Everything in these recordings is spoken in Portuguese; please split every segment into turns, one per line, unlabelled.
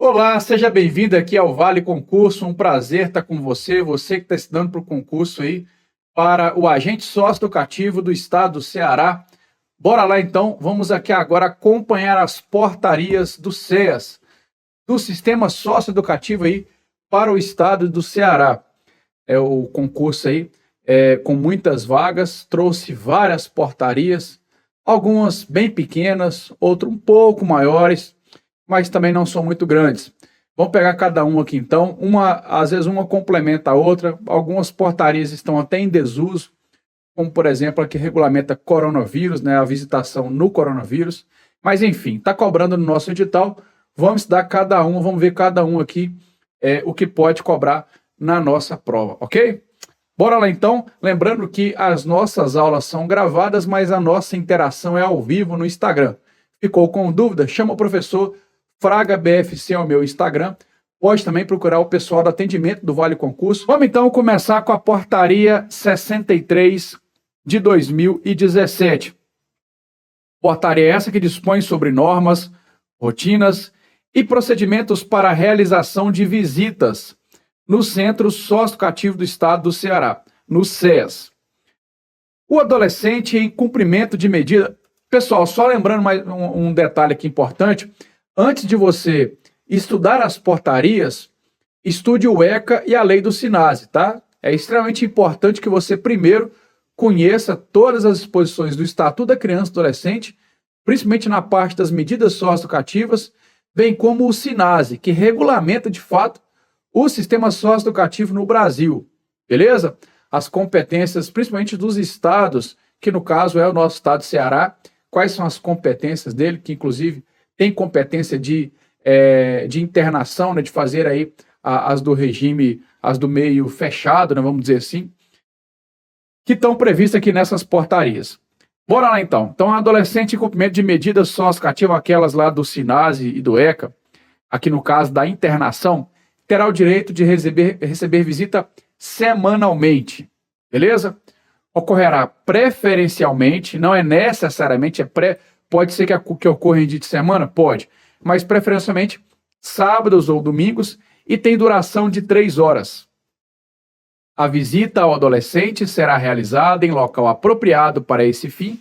Olá, seja bem-vindo aqui ao Vale Concurso. Um prazer estar com você, você que está estudando para o concurso aí, para o agente socioeducativo do estado do Ceará. Bora lá então, vamos aqui agora acompanhar as portarias do SEAS, do Sistema Socioeducativo aí para o estado do Ceará. É o concurso aí com muitas vagas, trouxe várias portarias, algumas bem pequenas, outras um pouco maiores, mas também não são muito grandes. Vamos pegar cada um aqui então, às vezes uma complementa a outra, algumas portarias estão até em desuso, como por exemplo a que regulamenta coronavírus, né, a visitação no coronavírus, mas enfim, está cobrando no nosso edital, vamos estudar cada um, vamos ver cada um aqui, o que pode cobrar na nossa prova, ok? Bora lá então, lembrando que as nossas aulas são gravadas, mas a nossa interação é ao vivo no Instagram. Ficou com dúvida? Chama o professor Fraga BFC é o meu Instagram. Pode também procurar o pessoal do atendimento do Vale Concurso. Vamos então começar com a portaria 63 de 2017. Portaria essa que dispõe sobre normas, rotinas e procedimentos para a realização de visitas no Centro Socioeducativo do Estado do Ceará, no SEAS. O adolescente em cumprimento de medida... Pessoal, só lembrando mais um detalhe aqui importante, antes de você estudar as portarias, estude o ECA e a lei do SINASE, tá? É extremamente importante que você primeiro conheça todas as disposições do Estatuto da Criança e do Adolescente, principalmente na parte das medidas socioeducativas, bem como o SINASE, que regulamenta de fato o sistema socioeducativo no Brasil, beleza? As competências, principalmente dos estados, que no caso é o nosso estado de Ceará, quais são as competências dele, que inclusive tem competência de internação, né, de fazer aí as do regime, as do meio fechado, né, vamos dizer assim, que estão previstas aqui nessas portarias. Bora lá então. Então, adolescente em cumprimento de medidas socioeducativas, aquelas lá do SINASE e do ECA, aqui no caso da internação, terá o direito de receber visita semanalmente, beleza? Ocorrerá preferencialmente, não é necessariamente, pode ser que ocorra em dia de semana? Pode, mas preferencialmente sábados ou domingos e tem duração de 3 horas. A visita ao adolescente será realizada em local apropriado para esse fim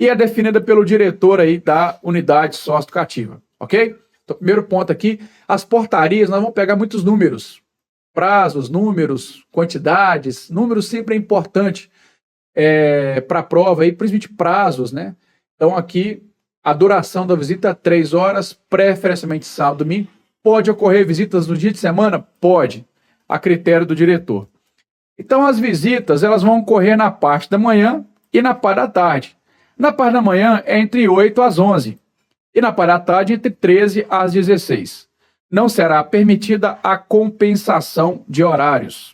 e é definida pelo diretor aí da unidade socioeducativa, ok? Então, primeiro ponto aqui, as portarias, nós vamos pegar muitos números, prazos, números, quantidades, números sempre é importante para a prova, aí, principalmente prazos, né? Então aqui, a duração da visita 3 horas, preferencialmente sábado e domingo. Pode ocorrer visitas no dia de semana? Pode, a critério do diretor. Então as visitas, elas vão ocorrer na parte da manhã e na parte da tarde. Na parte da manhã é entre 8 às 11 e na parte da tarde entre 13 às 16. Não será permitida a compensação de horários.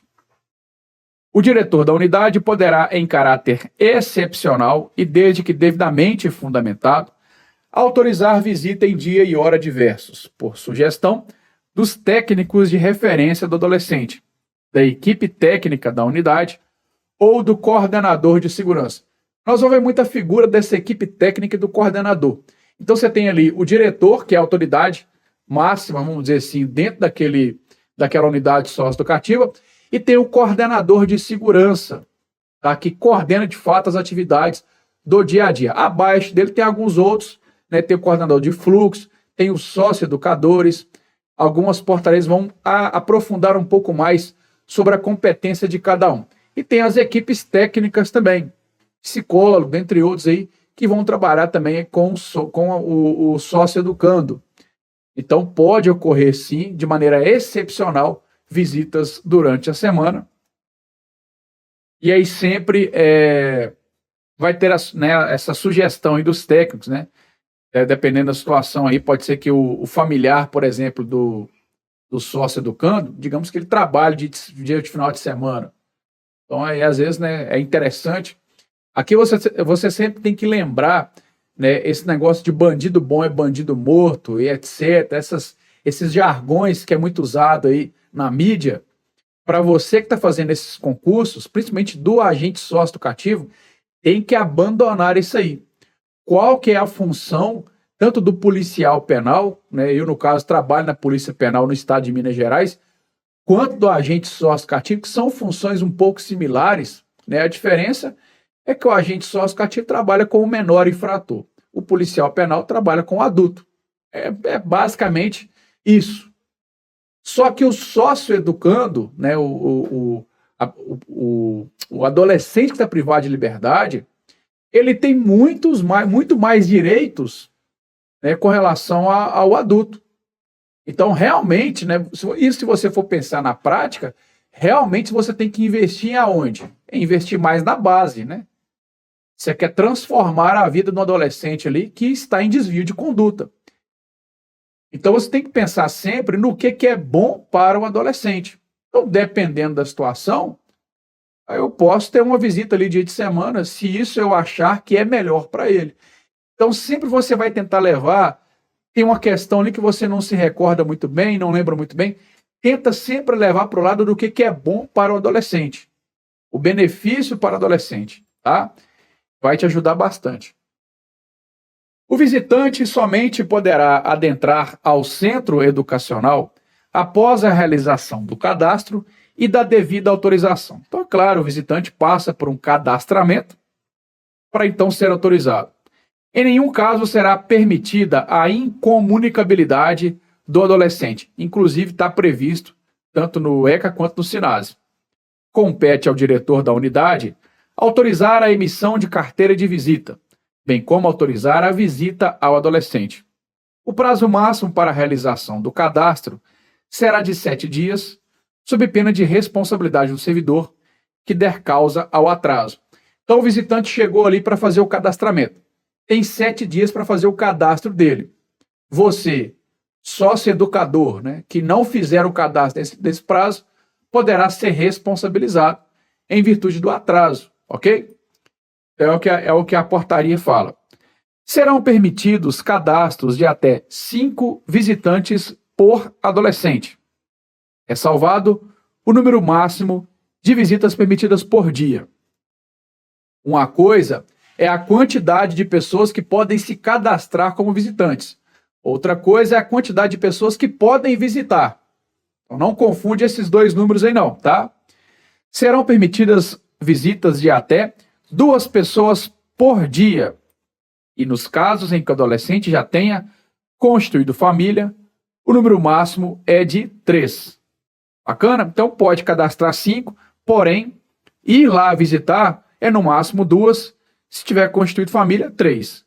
O diretor da unidade poderá, em caráter excepcional e desde que devidamente fundamentado, autorizar visita em dia e hora diversos, por sugestão dos técnicos de referência do adolescente, da equipe técnica da unidade ou do coordenador de segurança. Nós vamos ver muita figura dessa equipe técnica e do coordenador. Então você tem ali o diretor, que é a autoridade máxima, vamos dizer assim, dentro daquela unidade socioeducativa, e tem o coordenador de segurança, tá, que coordena de fato as atividades do dia a dia. Abaixo dele tem alguns outros, né, tem o coordenador de fluxo, tem os sócio-educadores. Algumas portarias vão aprofundar um pouco mais sobre a competência de cada um. E tem as equipes técnicas também, psicólogo, entre outros aí, que vão trabalhar também com o sócio-educando. Então pode ocorrer sim, de maneira excepcional, visitas durante a semana. E aí sempre vai ter essa sugestão aí dos técnicos, né? Dependendo da situação aí, pode ser que o familiar, por exemplo, do sócio educando, digamos que ele trabalhe dia de final de semana. Então aí às vezes, né, é interessante. Aqui você sempre tem que lembrar, né, esse negócio de bandido bom é bandido morto e etc. Esses jargões que é muito usado aí na mídia, para você que está fazendo esses concursos, principalmente do agente socioeducativo, tem que abandonar isso aí. Qual que é a função tanto do policial penal, né, eu no caso trabalho na Polícia Penal no estado de Minas Gerais, quanto do agente sócio-cativo, que são funções um pouco similares, né? A diferença é que o agente sócio-cativo trabalha com o menor infrator, o policial penal trabalha com o adulto. É basicamente isso. Só que o sócio-educando, né, o adolescente que está privado de liberdade, ele tem muito mais direitos, né, com relação ao adulto. Então, realmente, né, se você for pensar na prática, realmente você tem que investir em aonde? Investir mais na base, né? Você quer transformar a vida do adolescente ali que está em desvio de conduta. Então, você tem que pensar sempre no que é bom para o adolescente. Então, dependendo da situação, eu posso ter uma visita ali dia de semana, se isso eu achar que é melhor para ele. Então, sempre você vai tentar levar. Tem uma questão ali que você não se recorda muito bem, não lembra muito bem. Tenta sempre levar para o lado do que é bom para o adolescente. O benefício para o adolescente, tá? Vai te ajudar bastante. O visitante somente poderá adentrar ao centro educacional após a realização do cadastro e da devida autorização. Então, é claro, o visitante passa por um cadastramento para então ser autorizado. Em nenhum caso será permitida a incomunicabilidade do adolescente. Inclusive, está previsto tanto no ECA quanto no SINASE. Compete ao diretor da unidade autorizar a emissão de carteira de visita, bem como autorizar a visita ao adolescente. O prazo máximo para a realização do cadastro será de 7 dias, sob pena de responsabilidade do servidor que der causa ao atraso. Então, o visitante chegou ali para fazer o cadastramento. Tem 7 dias para fazer o cadastro dele. Você, sócio educador, né, que não fizer o cadastro desse prazo, poderá ser responsabilizado em virtude do atraso, ok? É o que a portaria fala. Serão permitidos cadastros de até 5 visitantes por adolescente. É salvado o número máximo de visitas permitidas por dia. Uma coisa é a quantidade de pessoas que podem se cadastrar como visitantes. Outra coisa é a quantidade de pessoas que podem visitar. Então não confunde esses dois números aí não, tá? Serão permitidas visitas de até 2 pessoas por dia. E nos casos em que o adolescente já tenha constituído família, o número máximo é de 3. Bacana? Então pode cadastrar 5, porém, ir lá visitar é no máximo 2, se tiver constituído família, 3.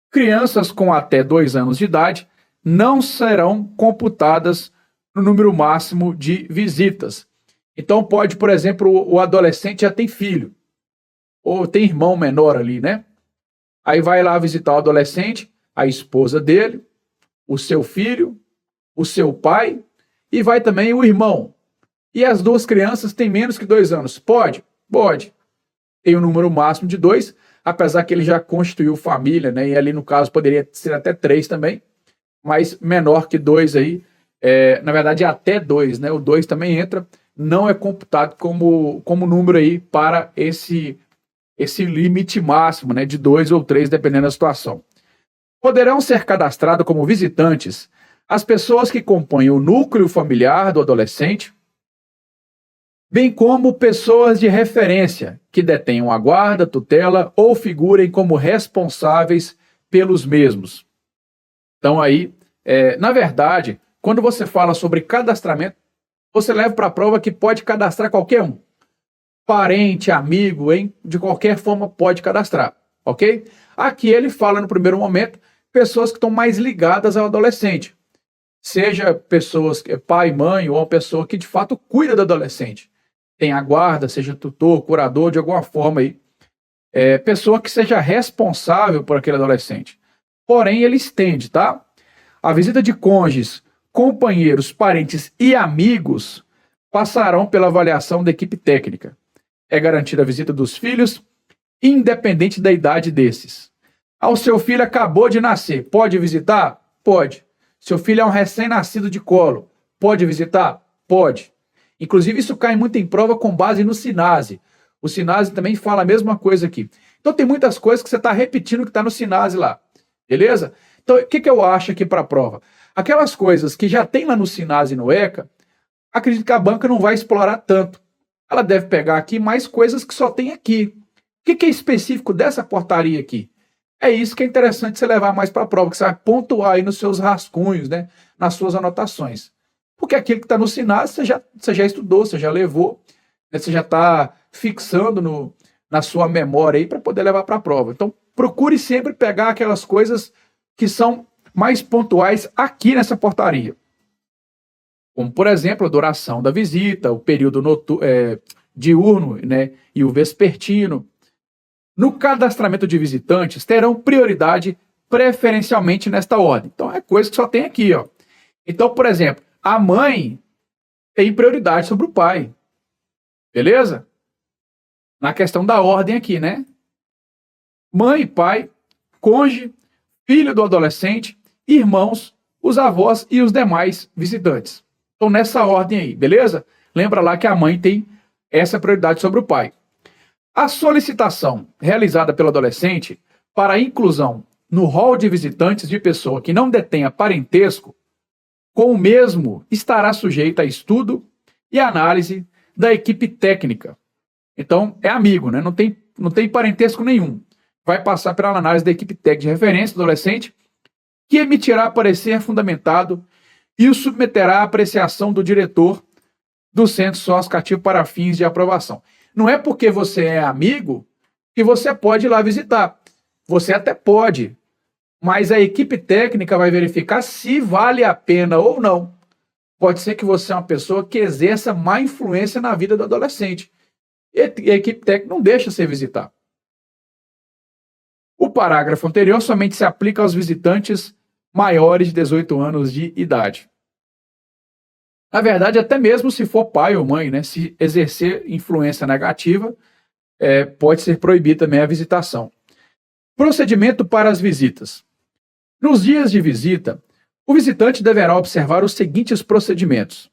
Crianças com até 2 anos de idade não serão computadas no número máximo de visitas. Então pode, por exemplo, o adolescente já tem filho, ou tem irmão menor ali, né? Aí vai lá visitar o adolescente, a esposa dele, o seu filho, o seu pai, e vai também o irmão. E as 2 crianças têm menos que 2 anos. Pode? Pode. Tem um número máximo de 2, apesar que ele já constituiu família, né? E ali no caso poderia ser até 3 também, mas menor que 2 aí, na verdade é até 2, né? O 2 também entra, não é computado como número aí para esse limite máximo, né? De 2 ou 3, dependendo da situação. Poderão ser cadastrados como visitantes as pessoas que compõem o núcleo familiar do adolescente, bem como pessoas de referência que detenham a guarda, tutela ou figurem como responsáveis pelos mesmos. Então aí, na verdade, quando você fala sobre cadastramento, você leva para a prova que pode cadastrar qualquer um. Parente, amigo, de qualquer forma pode cadastrar, ok? Aqui ele fala no primeiro momento pessoas que estão mais ligadas ao adolescente. Seja pessoas, pai, mãe, ou uma pessoa que de fato cuida do adolescente. Tem a guarda, seja tutor, curador, de alguma forma aí. Pessoa que seja responsável por aquele adolescente. Porém, ele estende, tá? A visita de cônjuges, companheiros, parentes e amigos passarão pela avaliação da equipe técnica. É garantida a visita dos filhos, independente da idade desses. O seu filho acabou de nascer, pode visitar? Pode. Seu filho é um recém-nascido de colo, pode visitar? Pode. Inclusive, isso cai muito em prova com base no SINASE. O SINASE também fala a mesma coisa aqui. Então, tem muitas coisas que você está repetindo que está no SINASE lá. Beleza? Então, o que eu acho aqui para a prova? Aquelas coisas que já tem lá no Sinase e no ECA, acredito que a banca não vai explorar tanto. Ela deve pegar aqui mais coisas que só tem aqui. O que é específico dessa portaria aqui? É isso que é interessante você levar mais para a prova, que você vai pontuar aí nos seus rascunhos, né, nas suas anotações. Porque aquilo que está no Sinase, você já estudou, você já levou, né, você já está fixando na sua memória aí para poder levar para a prova. Então, procure sempre pegar aquelas coisas que são mais pontuais aqui nessa portaria. Como, por exemplo, a duração da visita, o período diurno, né, e o vespertino. No cadastramento de visitantes, terão prioridade preferencialmente nesta ordem. Então, é coisa que só tem aqui, ó. Então, por exemplo, a mãe tem prioridade sobre o pai. Beleza? Na questão da ordem aqui, né? Mãe, pai, cônjuge, filho do adolescente, irmãos, os avós e os demais visitantes. Então, nessa ordem aí, beleza? Lembra lá que a mãe tem essa prioridade sobre o pai. A solicitação realizada pelo adolescente para a inclusão no rol de visitantes de pessoa que não detenha parentesco com o mesmo estará sujeita a estudo e análise da equipe técnica. Então, é amigo, né? Não tem parentesco nenhum. Vai passar pela análise da equipe técnica de referência do adolescente, que emitirá parecer fundamentado e o submeterá à apreciação do diretor do centro socioeducativo para fins de aprovação. Não é porque você é amigo que você pode ir lá visitar. Você até pode, mas a equipe técnica vai verificar se vale a pena ou não. Pode ser que você é uma pessoa que exerça má influência na vida do adolescente. E a equipe técnica não deixa você visitar. O parágrafo anterior somente se aplica aos visitantes maiores de 18 anos de idade. Na verdade, até mesmo se for pai ou mãe, né, se exercer influência negativa, pode ser proibida também a visitação. Procedimento para as visitas. Nos dias de visita, o visitante deverá observar os seguintes procedimentos.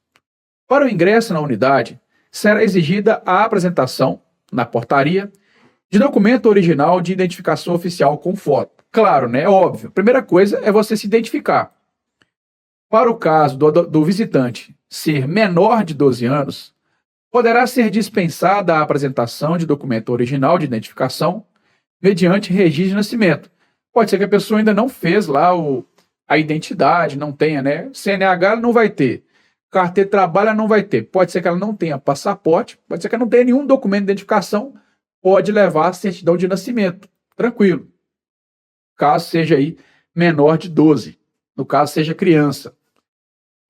Para o ingresso na unidade, será exigida a apresentação, na portaria, de documento original de identificação oficial com foto. Claro, né? É óbvio. A primeira coisa é você se identificar. Para o caso do visitante ser menor de 12 anos, poderá ser dispensada a apresentação de documento original de identificação mediante registro de nascimento. Pode ser que a pessoa ainda não fez lá a identidade, não tenha, né? CNH ela não vai ter. Carteira de trabalho ela não vai ter. Pode ser que ela não tenha passaporte, pode ser que ela não tenha nenhum documento de identificação, pode levar a certidão de nascimento. Tranquilo. Caso seja aí menor de 12. No caso seja criança.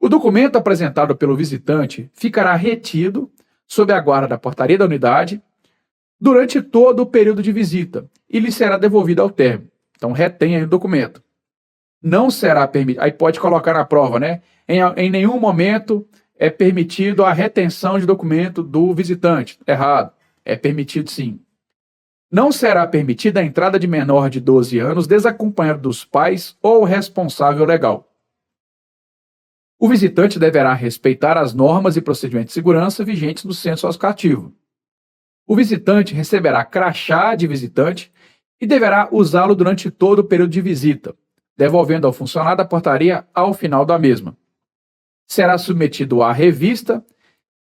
O documento apresentado pelo visitante ficará retido sob a guarda da portaria da unidade durante todo o período de visita e lhe será devolvido ao término. Então, retém aí o documento. Não será permitido, aí pode colocar na prova, né? Em nenhum momento é permitido a retenção de documento do visitante. Errado. É permitido sim. Não será permitida a entrada de menor de 12 anos desacompanhado dos pais ou responsável legal. O visitante deverá respeitar as normas e procedimentos de segurança vigentes no centro socioeducativo. O visitante receberá crachá de visitante e deverá usá-lo durante todo o período de visita, devolvendo ao funcionário da portaria ao final da mesma. Será submetido à revista,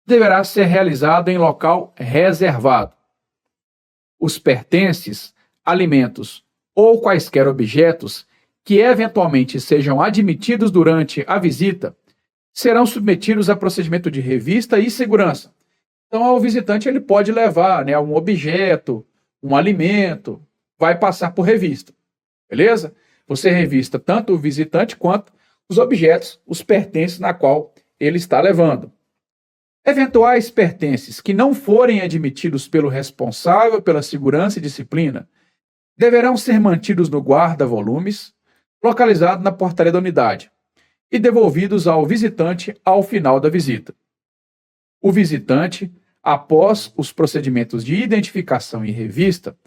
deverá ser realizado em local reservado. Os pertences, alimentos ou quaisquer objetos que eventualmente sejam admitidos durante a visita serão submetidos a procedimento de revista e segurança. Então, o visitante ele pode levar, né, um objeto, um alimento, vai passar por revista, beleza? Você revista tanto o visitante quanto os objetos, os pertences na qual ele está levando. Eventuais pertences que não forem admitidos pelo responsável pela segurança e disciplina deverão ser mantidos no guarda-volumes, localizado na portaria da unidade, e devolvidos ao visitante ao final da visita. O visitante, após os procedimentos de identificação e revista,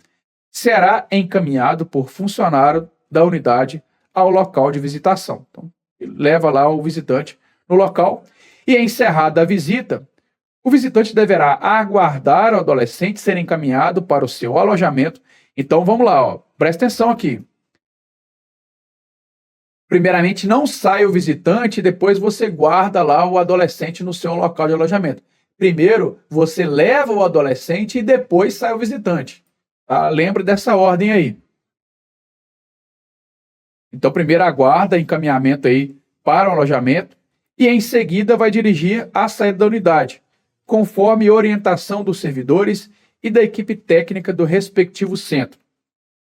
será encaminhado por funcionário da unidade ao local de visitação. Então, leva lá o visitante no local e, encerrada a visita, o visitante deverá aguardar o adolescente ser encaminhado para o seu alojamento. Então, vamos lá, ó, presta atenção aqui. Primeiramente, não sai o visitante e depois você guarda lá o adolescente no seu local de alojamento. Primeiro, você leva o adolescente e depois sai o visitante. Tá? Lembre dessa ordem aí. Então, primeiro aguarda encaminhamento aí para o alojamento e em seguida vai dirigir a saída da unidade, conforme orientação dos servidores e da equipe técnica do respectivo centro.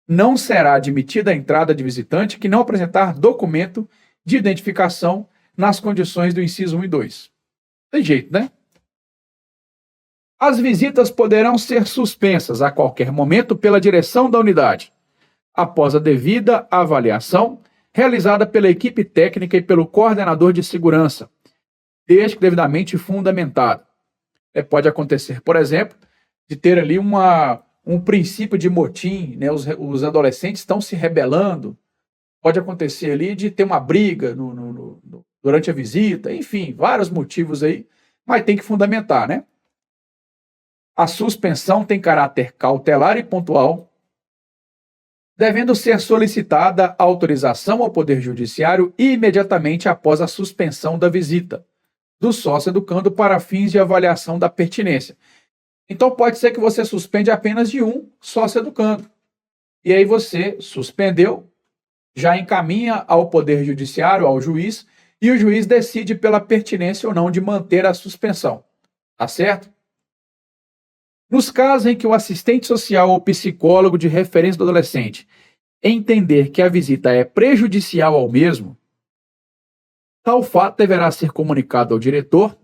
Não será admitida a entrada de visitante que não apresentar documento de identificação nas condições do inciso 1 e 2. Tem jeito, né? As visitas poderão ser suspensas a qualquer momento pela direção da unidade, após a devida avaliação realizada pela equipe técnica e pelo coordenador de segurança, desde que devidamente fundamentado. Pode acontecer, por exemplo, de ter ali um princípio de motim, né? Os adolescentes estão se rebelando, pode acontecer ali de ter uma briga durante a visita, enfim, vários motivos aí, mas tem que fundamentar, né? A suspensão tem caráter cautelar e pontual, devendo ser solicitada autorização ao Poder Judiciário imediatamente após a suspensão da visita do sócio educando para fins de avaliação da pertinência. Então pode ser que você suspende apenas de um sócio educando. E aí você suspendeu, já encaminha ao Poder Judiciário, ao juiz, e o juiz decide pela pertinência ou não de manter a suspensão. Tá certo? Nos casos em que o assistente social ou psicólogo de referência do adolescente entender que a visita é prejudicial ao mesmo, tal fato deverá ser comunicado ao diretor,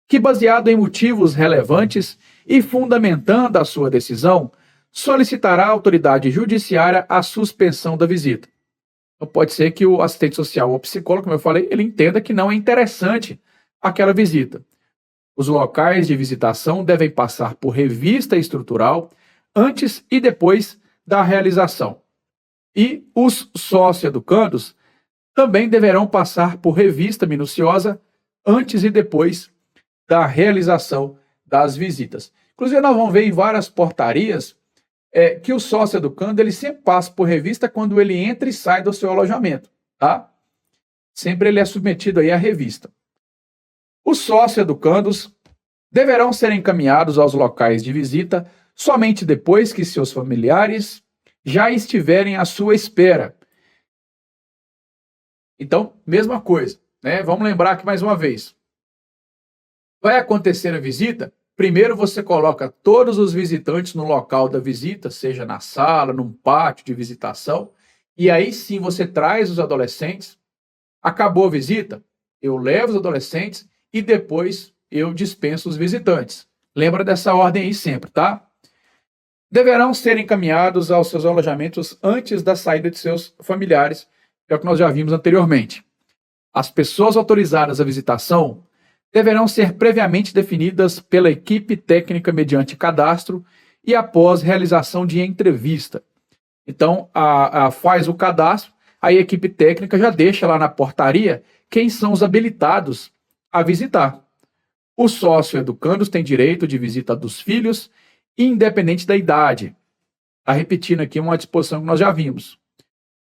que, baseado em motivos relevantes e fundamentando a sua decisão, solicitará à autoridade judiciária a suspensão da visita. Então, pode ser que o assistente social ou psicólogo, como eu falei, ele entenda que não é interessante aquela visita. Os locais de visitação devem passar por revista estrutural antes e depois da realização. E os sócio-educandos também deverão passar por revista minuciosa antes e depois da realização das visitas. Inclusive, nós vamos ver em várias portarias que o sócio-educando ele sempre passa por revista quando ele entra e sai do seu alojamento. Tá? Sempre ele é submetido aí à revista. Os sócio-educandos deverão ser encaminhados aos locais de visita somente depois que seus familiares já estiverem à sua espera. Então, mesma coisa, né? Vamos lembrar aqui mais uma vez. Vai acontecer a visita, primeiro você coloca todos os visitantes no local da visita, seja na sala, num pátio de visitação, e aí sim você traz os adolescentes. Acabou a visita, eu levo os adolescentes e depois eu dispenso os visitantes. Lembra dessa ordem aí sempre, tá? Deverão ser encaminhados aos seus alojamentos antes da saída de seus familiares, que é o que nós já vimos anteriormente. As pessoas autorizadas à visitação deverão ser previamente definidas pela equipe técnica mediante cadastro e após realização de entrevista. Então, faz o cadastro, aí a equipe técnica já deixa lá na portaria quem são os habilitados a visitar. Os sócio-educandos têm direito de visita dos filhos, independente da idade. Está repetindo aqui uma disposição que nós já vimos.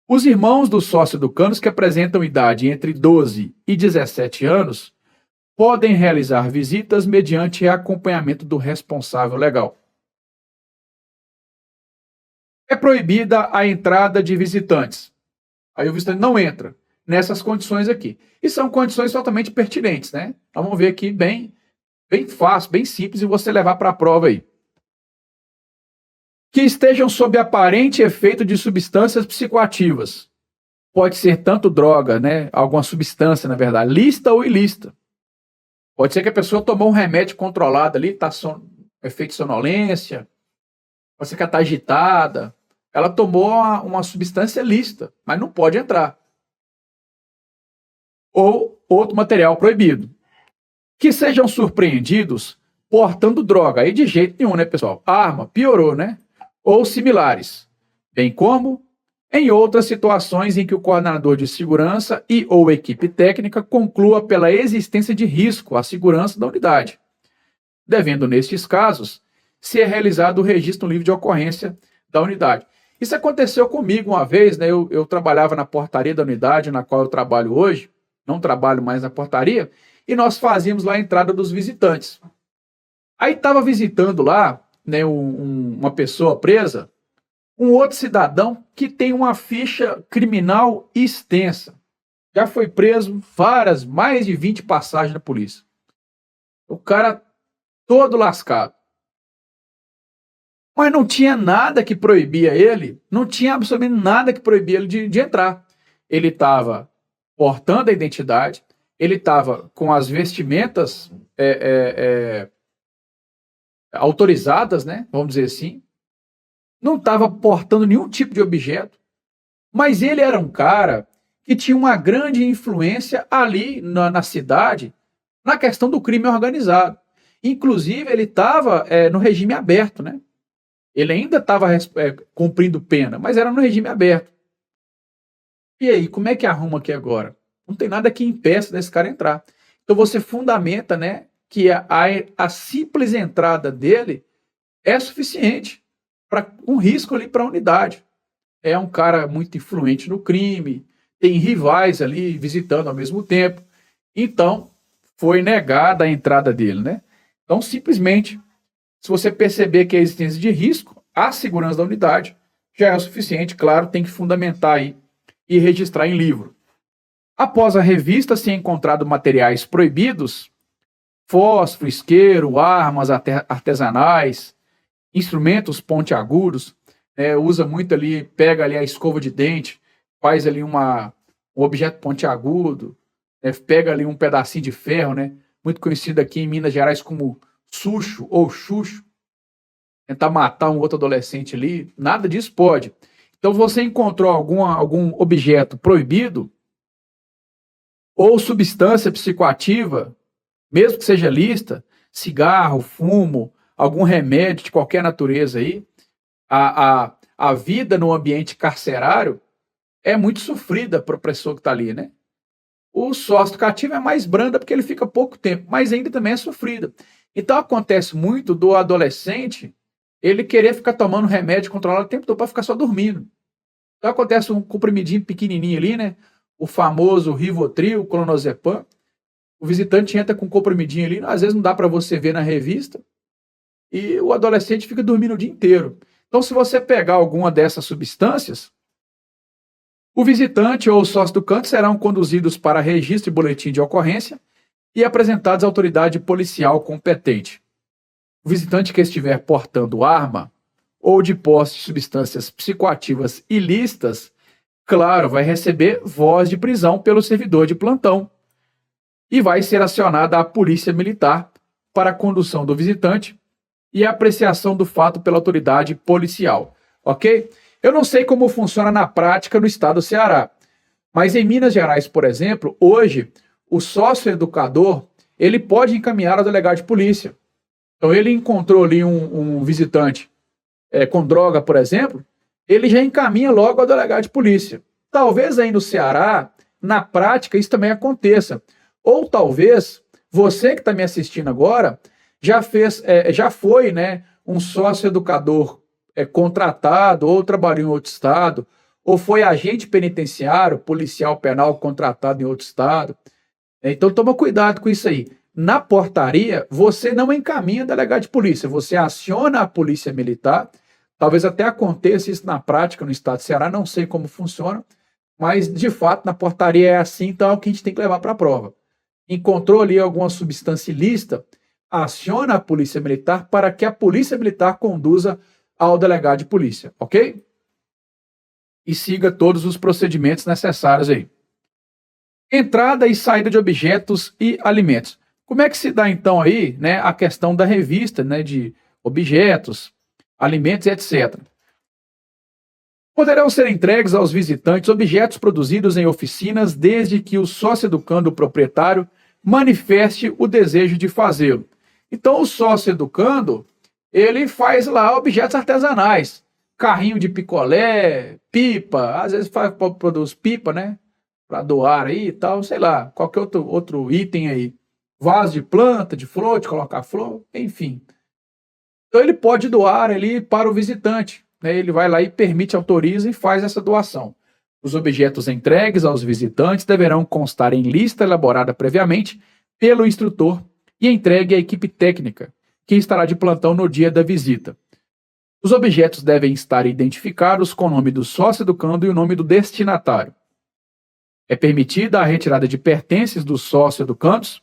Os irmãos dos sócio-educandos que apresentam idade entre 12 e 17 anos podem realizar visitas mediante acompanhamento do responsável legal. É proibida a entrada de visitantes. Aí o visitante não entra nessas condições aqui. E são condições totalmente pertinentes, né? Então, vamos ver aqui bem fácil, bem simples, e você levar para a prova aí. Que estejam sob aparente efeito de substâncias psicoativas. Pode ser tanto droga, né? Alguma substância, na verdade, lícita ou ilícita. Pode ser que a pessoa tomou um remédio controlado ali, tá efeito de sonolência, pode ser que ela está agitada, ela tomou uma substância lícita, mas não pode entrar. Ou outro material proibido. Que sejam surpreendidos portando droga. Aí de jeito nenhum, né, pessoal? Arma, piorou, né? Ou similares. Bem como em outras situações em que o coordenador de segurança e ou equipe técnica conclua pela existência de risco à segurança da unidade, devendo, nestes casos, ser realizado o registro livre de ocorrência da unidade. Isso aconteceu comigo uma vez, né? Eu trabalhava na portaria da unidade na qual eu trabalho hoje, não trabalho mais na portaria, e nós fazíamos lá a entrada dos visitantes. Aí estava visitando lá, né, uma pessoa presa, um outro cidadão que tem uma ficha criminal extensa. Já foi preso várias, mais de 20 passagens da polícia. O cara todo lascado. Mas não tinha nada que proibia ele, não tinha absolutamente nada que proibia ele de entrar. Ele estava portando a identidade, ele estava com as vestimentas autorizadas, né? Vamos dizer assim, não estava portando nenhum tipo de objeto, mas ele era um cara que tinha uma grande influência ali na cidade, na questão do crime organizado. Inclusive, ele estava no regime aberto, né? Ele ainda estava cumprindo pena, mas era no regime aberto. E aí, como é que arruma aqui agora? Não tem nada que impeça desse cara entrar. Então você fundamenta, né, que a simples entrada dele é suficiente para um risco ali para a unidade. É um cara muito influente no crime, tem rivais ali visitando ao mesmo tempo. Então, foi negada a entrada dele, né? Então, simplesmente, se você perceber que a existência de risco, a segurança da unidade já é o suficiente, claro, tem que fundamentar aí e registrar em livro. Após a revista ser encontrado materiais proibidos, fósforo, isqueiro, armas artesanais, instrumentos pontiagudos, usa muito ali, pega ali a escova de dente, faz ali um objeto pontiagudo, pega ali um pedacinho de ferro, né, muito conhecido aqui em Minas Gerais como sucho ou chucho, tentar matar um outro adolescente ali, nada disso pode. Então você encontrou algum objeto proibido ou substância psicoativa, mesmo que seja lista, cigarro, fumo, algum remédio de qualquer natureza aí, a vida no ambiente carcerário é muito sofrida para a pessoa que está ali, né? O sócio cativo é mais branda porque ele fica pouco tempo, mas ainda também é sofrida. Então acontece muito do adolescente ele querer ficar tomando remédio controlado o tempo todo para ficar só dormindo. Então acontece um comprimidinho pequenininho ali, né? O famoso Rivotril, clonazepam. O visitante entra com um comprimidinho ali, às vezes não dá para você ver na revista, e o adolescente fica dormindo o dia inteiro. Então, se você pegar alguma dessas substâncias, o visitante ou o sócio do canto serão conduzidos para registro e boletim de ocorrência e apresentados à autoridade policial competente. O visitante que estiver portando arma ou de posse de substâncias psicoativas ilícitas, claro, vai receber voz de prisão pelo servidor de plantão e vai ser acionada a polícia militar para a condução do visitante e a apreciação do fato pela autoridade policial, ok? Eu não sei como funciona na prática no estado do Ceará, mas em Minas Gerais, por exemplo, hoje, o sócio-educador, ele pode encaminhar ao delegado de polícia. Então, ele encontrou ali um visitante com droga, por exemplo, ele já encaminha logo ao delegado de polícia. Talvez aí no Ceará, na prática, isso também aconteça. Ou talvez você que está me assistindo agora já foi, né, um sócio-educador contratado, ou trabalhou em outro estado, ou foi agente penitenciário, policial penal contratado em outro estado. Então toma cuidado com isso aí. Na portaria, você não encaminha delegado de polícia, você aciona a polícia militar. Talvez até aconteça isso na prática no estado de Ceará, não sei como funciona, mas de fato na portaria é assim, então é o que a gente tem que levar para a prova. Encontrou ali alguma substância ilícita, aciona a polícia militar para que a polícia militar conduza ao delegado de polícia, ok? E siga todos os procedimentos necessários aí. Entrada e saída de objetos e alimentos. Como é que se dá então aí, né, a questão da revista, né, de objetos, alimentos, etc. Poderão ser entregues aos visitantes objetos produzidos em oficinas desde que o sócio-educando proprietário manifeste o desejo de fazê-lo. Então, o sócio-educando, ele faz lá objetos artesanais, carrinho de picolé, pipa, às vezes produz pipa, né, para doar aí e tal, sei lá, qualquer outro item aí. Vaso de planta, de flor, de colocar flor, enfim. Então, ele pode doar ali para o visitante, né, ele vai lá e permite, autoriza e faz essa doação. Os objetos entregues aos visitantes deverão constar em lista elaborada previamente pelo instrutor e entregue à equipe técnica, que estará de plantão no dia da visita. Os objetos devem estar identificados com o nome do sócio-educando e o nome do destinatário. É permitida a retirada de pertences dos sócio-educandos,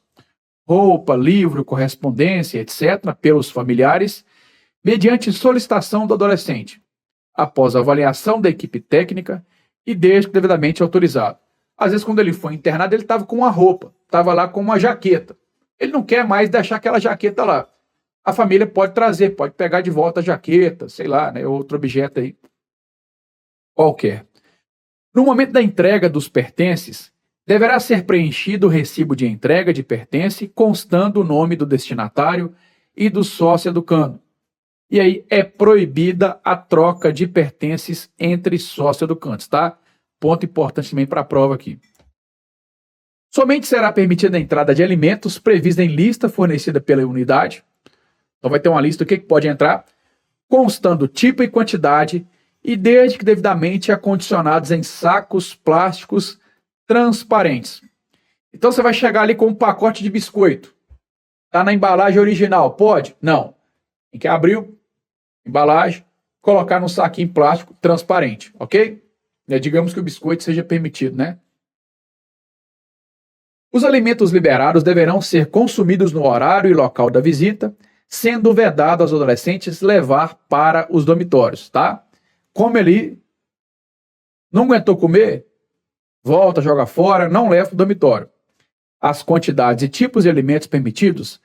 roupa, livro, correspondência, etc., pelos familiares, mediante solicitação do adolescente, após a avaliação da equipe técnica e desde que devidamente autorizado. Às vezes, quando ele foi internado, ele estava com uma roupa, estava lá com uma jaqueta. Ele não quer mais deixar aquela jaqueta lá. A família pode trazer, pode pegar de volta a jaqueta, sei lá, né, outro objeto aí qualquer. No momento da entrega dos pertences, deverá ser preenchido o recibo de entrega de pertence, constando o nome do destinatário e do sócio-educando. E aí é proibida a troca de pertences entre sócio-educantes, tá? Ponto importante também para a prova aqui. Somente será permitida a entrada de alimentos prevista em lista fornecida pela unidade. Então vai ter uma lista do que pode entrar, constando tipo e quantidade, e desde que devidamente acondicionados em sacos plásticos transparentes. Então você vai chegar ali com um pacote de biscoito. Tá na embalagem original, pode? Não. Tem que abrir a embalagem, colocar num saquinho plástico transparente, ok? Digamos que o biscoito seja permitido, né? Os alimentos liberados deverão ser consumidos no horário e local da visita, sendo vedado aos adolescentes levar para os dormitórios, tá? Come ali, não aguentou comer, volta, joga fora, não leva para o dormitório. As quantidades e tipos de alimentos permitidos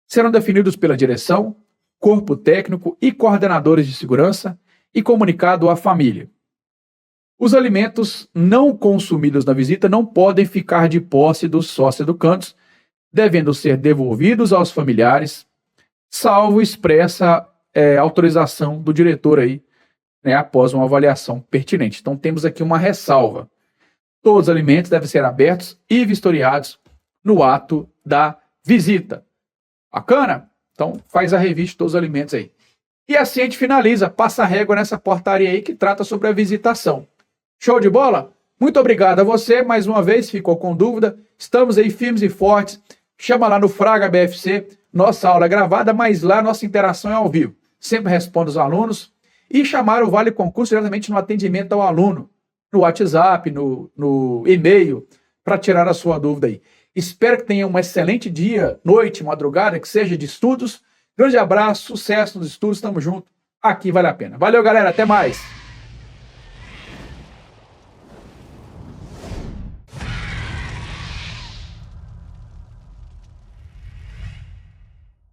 serão definidos pela direção, corpo técnico e coordenadores de segurança e comunicado à família. Os alimentos não consumidos na visita não podem ficar de posse dos sócio-educandos, devendo ser devolvidos aos familiares, salvo expressa autorização do diretor aí, né, após uma avaliação pertinente. Então temos aqui uma ressalva. Todos os alimentos devem ser abertos e vistoriados no ato da visita. Bacana? Então faz a revista de todos os alimentos aí. E assim a gente finaliza, passa a régua nessa portaria aí que trata sobre a visitação. Show de bola? Muito obrigado a você, mais uma vez, ficou com dúvida, estamos aí firmes e fortes, chama lá no Fraga BFC, nossa aula é gravada, mas lá nossa interação é ao vivo. Sempre respondo os alunos e chamar o Vale Concurso diretamente no atendimento ao aluno, no WhatsApp, no e-mail, para tirar a sua dúvida aí. Espero que tenha um excelente dia, noite, madrugada, que seja de estudos. Grande abraço, sucesso nos estudos, tamo junto. Aqui vale a pena. Valeu, galera, até mais.